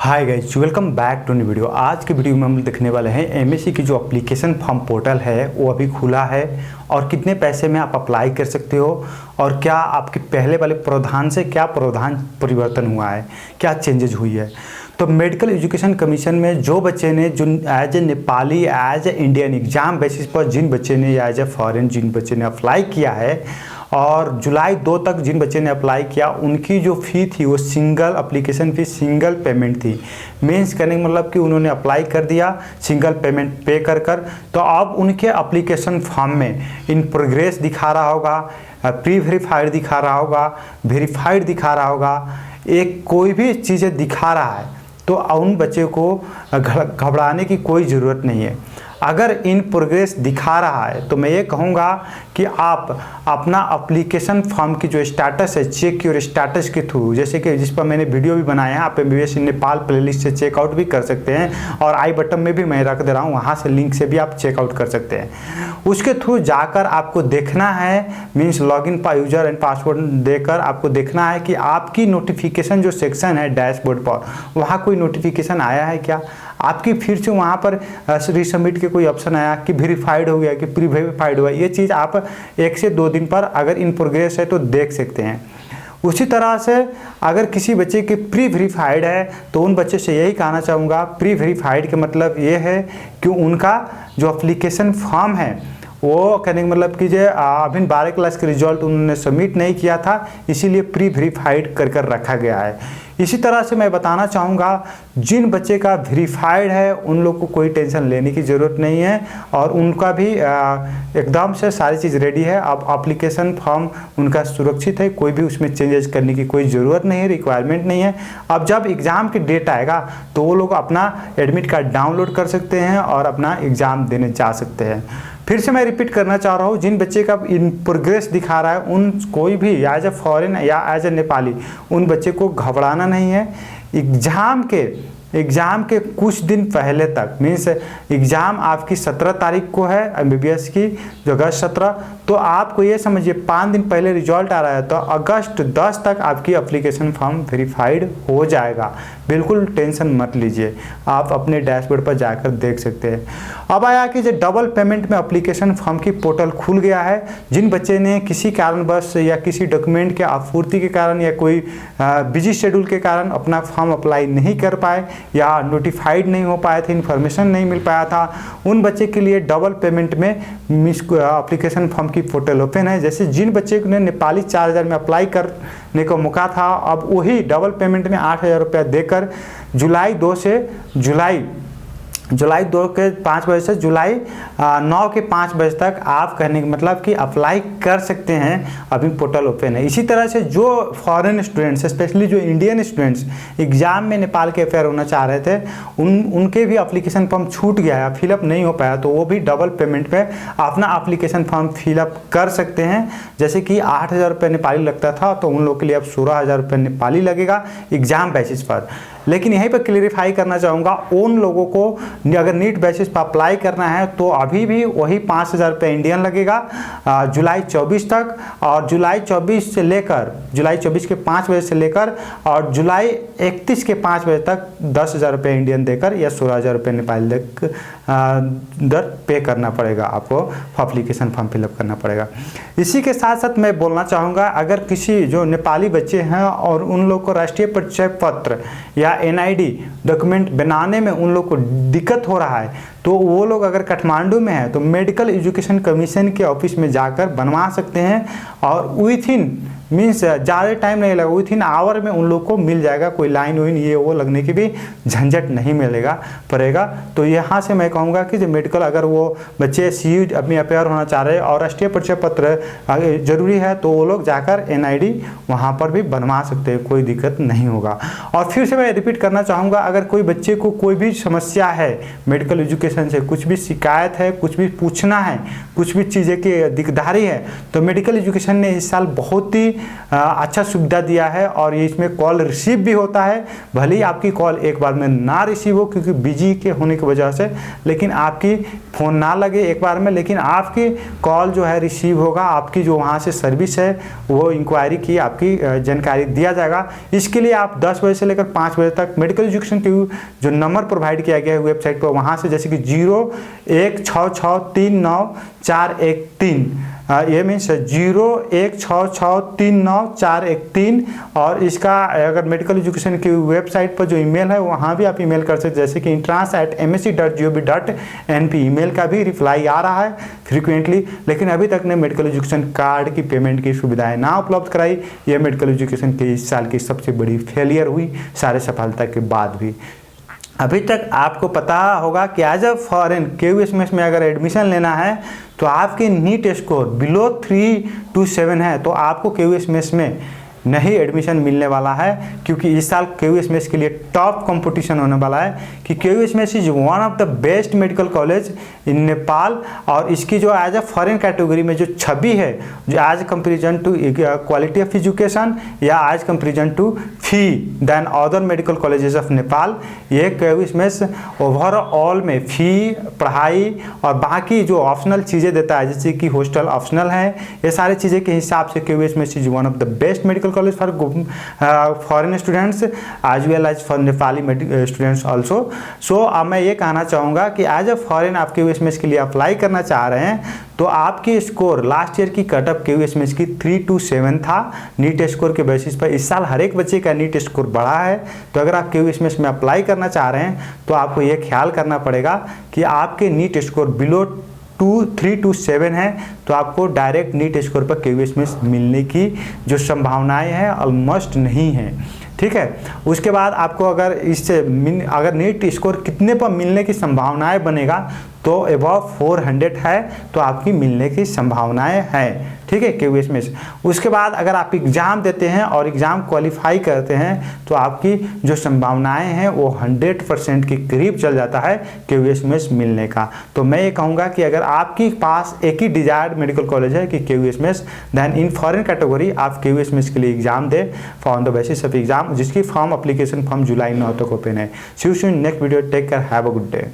Hi guys, welcome back to new video. आज के video में हम देखने वाले हैं एमएससी की जो एप्लीकेशन फॉर्म पोर्टल है वो अभी खुला है और कितने पैसे में आप अप्लाई कर सकते हो और क्या आपके पहले वाले प्रावधान से क्या प्रावधान परिवर्तन हुआ है, क्या चेंजेज हुई है। तो मेडिकल एजुकेशन कमीशन में जो बच्चे ने जो as a Nepali as a Indian exam basis पर जिन बच्चे ने या एज ए फॉरेन जिन बच्चे ने अप्लाई किया है और जुलाई 2 तक जिन बच्चे ने अप्लाई किया उनकी जो फ़ी थी वो single application fee single payment थी। मीन्स करने का मतलब कि उन्होंने अप्लाई कर दिया सिंगल पेमेंट पे कर तो अब उनके एप्लीकेशन फॉर्म में इन प्रोग्रेस दिखा रहा होगा, प्री वेरीफाइड दिखा रहा होगा, वेरीफाइड दिखा रहा होगा, एक कोई भी चीज़ें दिखा रहा है। तो उन बच्चे को घबराने की कोई ज़रूरत नहीं है। अगर इन प्रोग्रेस दिखा रहा है तो मैं ये कहूँगा कि आप अपना एप्लीकेशन फॉर्म की जो स्टेटस है चेक योर स्टेटस के थ्रू, जैसे कि जिस पर मैंने वीडियो भी बनाया है, आप MBBS इन नेपाल प्लेलिस्ट से चेकआउट भी कर सकते हैं और आई बटन में भी मैं रख दे रहा हूँ, वहाँ से लिंक से भी आप चेकआउट कर सकते हैं। उसके थ्रू जाकर आपको देखना है, means login user and password देकर आपको देखना है कि आपकी नोटिफिकेशन जो सेक्शन है डैशबोर्ड पर वहाँ कोई नोटिफिकेशन आया है क्या, आपकी फिर से वहाँ पर रीसबमिट के कोई ऑप्शन आया कि वेरीफाइड हो गया कि प्री वेरीफाइड हुआ। ये चीज़ आप 1 से 2 दिन पर अगर इन प्रोग्रेस है तो देख सकते हैं। उसी तरह से अगर किसी बच्चे की प्री वेरीफाइड है तो उन बच्चे से यही कहना चाहूँगा, प्री वेरीफाइड के मतलब ये है कि उनका जो एप्लीकेशन फॉर्म है वो कहने का मतलब कि जो अभी 12 क्लास के रिजल्ट उन्होंने सबमिट नहीं किया था, इसीलिए प्री वेरीफाइड कर रखा गया है। इसी तरह से मैं बताना चाहूँगा जिन बच्चे का वेरीफाइड है उन लोग को कोई टेंशन लेने की ज़रूरत नहीं है और उनका भी एकदम से सारी चीज़ रेडी है। अब एप्लीकेशन फॉर्म उनका सुरक्षित है, कोई भी उसमें चेंजेस करने की कोई ज़रूरत नहीं है, रिक्वायरमेंट नहीं है। अब जब एग्ज़ाम की डेट आएगा तो वो लोग अपना एडमिट कार्ड डाउनलोड कर सकते हैं और अपना एग्ज़ाम देने जा सकते हैं। फिर से मैं रिपीट करना चाह रहा हूँ, जिन बच्चे का इन प्रोग्रेस दिखा रहा है उन कोई भी एज ए फॉरेन या एज ए नेपाली उन बच्चे को घबराना नहीं है। एग्ज़ाम के कुछ दिन पहले तक, मीन्स एग्ज़ाम आपकी 17 तारीख को है MBBS की, जो अगस्त 17, तो आपको ये समझिए 5 दिन पहले रिजल्ट आ रहा है तो अगस्त 10 तक आपकी एप्लीकेशन फॉर्म वेरीफाइड हो जाएगा। बिल्कुल टेंशन मत लीजिए, आप अपने डैशबोर्ड पर जाकर देख सकते हैं। अब आया कि जो डबल पेमेंट में एप्लीकेशन फॉर्म की पोर्टल खुल गया है। जिन बच्चे ने किसी कारणवश या किसी डॉक्यूमेंट के आपूर्ति के कारण या कोई बिजी शेड्यूल के कारण अपना फॉर्म अप्लाई नहीं कर पाए या नोटिफाइड नहीं हो पाए थे, इन्फॉर्मेशन नहीं मिल पाया था, उन बच्चे के लिए डबल पेमेंट में एप्लीकेशन फॉर्म की पोर्टल ओपन है। जैसे जिन बच्चे ने नेपाली 4000 में अप्लाई करने का मौका था, अब वही डबल पेमेंट में 8000 रुपया देकर जुलाई 2 के 5 बजे से जुलाई 9 के 5 बजे तक आप कहने का मतलब कि अप्लाई कर सकते हैं। अभी पोर्टल ओपन है। इसी तरह से जो फॉरेन स्टूडेंट्स, स्पेशली जो इंडियन स्टूडेंट्स एग्जाम में नेपाल के अफेयर होना चाह रहे थे, उनके भी एप्लीकेशन फॉर्म छूट गया है, फिलअप नहीं हो पाया, तो वो भी डबल पेमेंट पे अपना एप्लीकेशन फॉर्म फिलअप कर सकते हैं। जैसे कि 8000 रुपये नेपाली लगता था तो उन लोगों के लिए अब 16000 रुपये नेपाली लगेगा एग्जाम बेसिस पर। लेकिन यहीं पर क्लियरिफाई करना चाहूँगा, उन लोगों को अगर नीट बेसिस पर अप्लाई करना है तो अभी भी वही 5000 रुपये इंडियन लगेगा जुलाई 24 तक, और जुलाई 24 से लेकर जुलाई 24 के 5 बजे से लेकर और जुलाई 31 के 5 बजे तक 10,000 रुपये इंडियन देकर या 16,000 रुपये नेपाली दर पे करना पड़ेगा, आपको एप्लीकेशन फॉर्म फिलअप करना पड़ेगा। इसी के साथ साथ मैं बोलना चाहूँगा, अगर किसी जो नेपाली बच्चे हैं और उन लोग को राष्ट्रीय परिचय पत्र या NID डॉक्यूमेंट बनाने में उन लोग को दिक्कत हो रहा है तो वो लोग अगर काठमांडू में है तो मेडिकल एजुकेशन कमीशन के ऑफिस में जाकर बनवा सकते हैं और विथ इन मीन्स ज़्यादा टाइम नहीं लगा, विथ इन आवर में उन लोग को मिल जाएगा। कोई लाइन वाइन ये वो लगने की भी झंझट नहीं पड़ेगा। तो यहाँ से मैं कहूँगा कि जो मेडिकल अगर वो बच्चे CU अपनी अपेयर होना चाह रहे हैं और राष्ट्रीय परिचय पत्र जरूरी है तो वो लोग जाकर NID वहाँ पर भी बनवा सकते हैं, कोई दिक्कत नहीं होगा। और फिर से मैं रिपीट करना चाहूँगा, अगर कोई बच्चे को कोई भी समस्या है मेडिकल एजुकेशन एजुकेशन से कुछ भी शिकायत है, कुछ भी पूछना है, कुछ भी चीज़ें की दिकदारी है, तो मेडिकल एजुकेशन ने इस साल बहुत ही अच्छा सुविधा दिया है और ये इसमें कॉल रिसीव भी होता है। भले ही आपकी कॉल एक बार में ना रिसीव हो क्योंकि बिजी के होने की वजह से, लेकिन आपकी फ़ोन ना लगे एक बार में, लेकिन आपकी कॉल जो है रिसीव होगा। आपकी जो वहाँ से सर्विस है वो इंक्वायरी की आपकी जानकारी दिया जाएगा। इसके लिए आप 10 बजे से लेकर 5 बजे तक मेडिकल एजुकेशन की जो नंबर प्रोवाइड किया गया है वेबसाइट पर, वहाँ से जैसे कि 0166394113 ये मीन्स 0166394113। और इसका अगर मेडिकल एजुकेशन की वेबसाइट पर जो ईमेल है वहाँ भी आप ईमेल कर सकते, जैसे कि entrance@msc.gov.in ईमेल का भी रिप्लाई आ रहा है फ्रिक्वेंटली। लेकिन अभी तक ने मेडिकल एजुकेशन कार्ड की पेमेंट की सुविधाएं ना उपलब्ध कराई। ये मेडिकल एजुकेशन की इस साल की सबसे बड़ी फेलियर हुई, सारे सफलता के बाद भी। अभी तक आपको पता होगा कि एज अ फॉरेन KUSMS में अगर एडमिशन लेना है तो आपकी नीट स्कोर बिलो 327 है तो आपको KUSMS में नहीं एडमिशन मिलने वाला है, क्योंकि इस साल KUSMS के लिए टॉप कंपटीशन होने वाला है कि KUSMS is one of the best medical college in Nepal. और इसकी जो एज अ फॉरेन कैटेगरी में जो छवि है, जो as comparison to quality of education या as comparison to fee then other medical colleges of Nepal, ये KUSMS ओवरऑल में फ़ी, पढ़ाई और बाकी जो ऑप्शनल चीज़ें देता है, जैसे कि हॉस्टल ऑप्शनल है, ये सारी चीज़ें के हिसाब से KUSMS is one of the best medical college for foreign students as well as for Nepali students also. So अब मैं ये कहना चाहूँगा कि एज अ फॉरेन आप KUSMS के लिए अप्लाई करना चाह रहे हैं तो आपकी स्कोर लास्ट ईयर की कटअप KUSMS की 327 था नीट स्कोर के बेसिस पर। इस साल हर एक बच्चे का नीट स्कोर बढ़ा है, तो अगर आप KUSMS में अप्लाई करना चाह रहे हैं तो आपको ये ख्याल करना पड़ेगा कि आपके नीट स्कोर बिलो 327 है तो आपको डायरेक्ट नीट स्कोर पर KUSMS मिलने की जो संभावनाएं हैं ऑलमोस्ट नहीं है। ठीक है, उसके बाद आपको अगर इससे अगर नीट स्कोर कितने पर मिलने की संभावनाएं बनेगा तो अबव 400 है तो आपकी मिलने की संभावनाएं हैं। ठीक है, KUSMS। उसके बाद अगर आप एग्ज़ाम देते हैं और एग्ज़ाम क्वालिफाई करते हैं तो आपकी जो संभावनाएं हैं वो 100% के करीब चल जाता है KUSMS मिलने का। तो मैं ये कहूँगा कि अगर आपके पास एक ही डिजायर्ड मेडिकल कॉलेज है कि KUSMS, then in foreign category आप KUSMS के लिए एग्जाम दें on the basis of exam, जिसकी फॉर्म अप्लीकेशन फॉर्म जुलाई 9 तक ओपन है। See you soon next video, take care, have a good day.